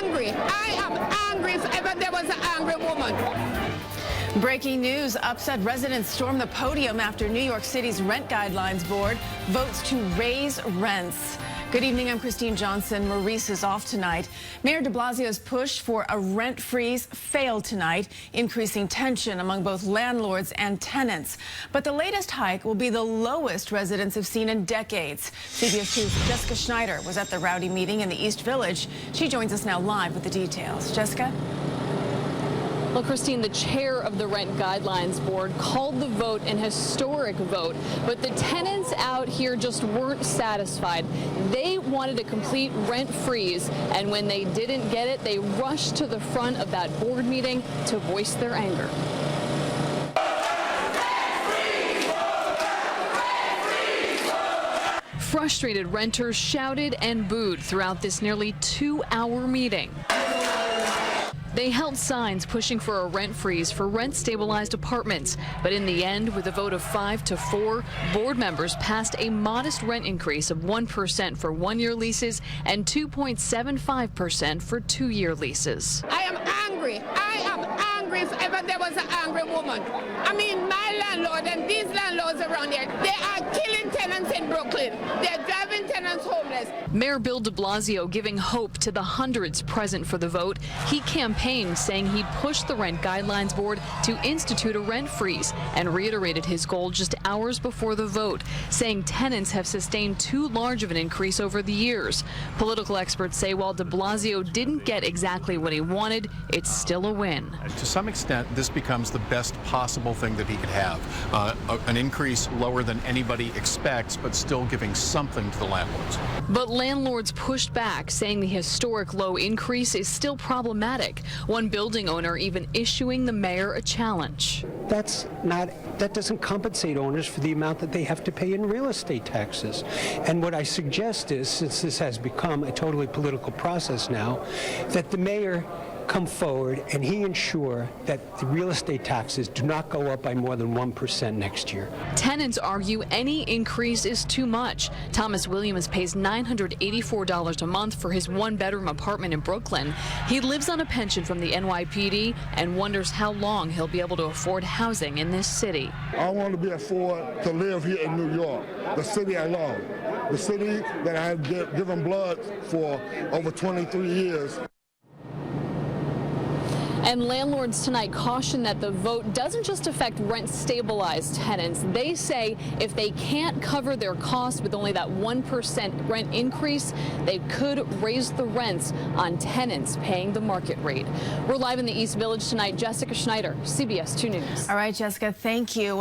angry. I am angry if ever there was an angry woman. Breaking news, upset residents storm the podium after New York City's Rent Guidelines Board votes to raise rents. Good evening, I'm Christine Johnson. Maurice is off tonight. Mayor de Blasio's push for a rent freeze failed tonight, increasing tension among both landlords and tenants. But the latest hike will be the lowest residents have seen in decades. CBS 2's Jessica Schneider was at the rowdy meeting in the East Village. She joins us now live with the details. Jessica? Well, Christine, the chair of the Rent Guidelines Board called the vote an historic vote, but the tenants out here just weren't satisfied. They wanted a complete rent freeze, and when they didn't get it, they rushed to the front of that board meeting to voice their anger. Frustrated renters shouted and booed throughout this nearly 2-hour meeting. They held signs pushing for a rent freeze for rent-stabilized apartments. But in the end, with a vote of 5-4, board members passed a modest rent increase of 1% for one-year leases and 2.75% for two-year leases. I am angry. I am angry if ever there was an angry woman. I mean, my landlord and these landlords around here, they are killing tenants in Brooklyn. They're driving tenants homeless. Mayor Bill de Blasio giving hope to the hundreds present for the vote. He campaigned saying he'd push the Rent Guidelines Board to institute a rent freeze and reiterated his goal just hours before the vote, saying tenants have sustained too large of an increase over the years. Political experts say while de Blasio didn't get exactly what he wanted, it's still a win. To some extent, this becomes the best possible thing that he could have. An increase lower than anybody expects, but still giving something to the landlords. But landlords pushed back, saying the historic low increase is still problematic. One building owner even issuing the mayor a challenge. That doesn't compensate owners for the amount that they have to pay in real estate taxes. And what I suggest is, since this has become a totally political process now, that the mayor come forward and he ensure that the real estate taxes do not go up by more than 1% next year. Tenants argue any increase is too much. Thomas Williams pays $984 a month for his one-bedroom apartment in Brooklyn. He lives on a pension from the NYPD and wonders how long he'll be able to afford housing in this city. I want to be afford to live here in New York, the city I love, the city that I have given blood for over 23 years. And landlords tonight caution that the vote doesn't just affect rent-stabilized tenants. They say if they can't cover their costs with only that 1% rent increase, they could raise the rents on tenants paying the market rate. We're live in the East Village tonight. Jessica Schneider, CBS 2 News. All right, Jessica, thank you.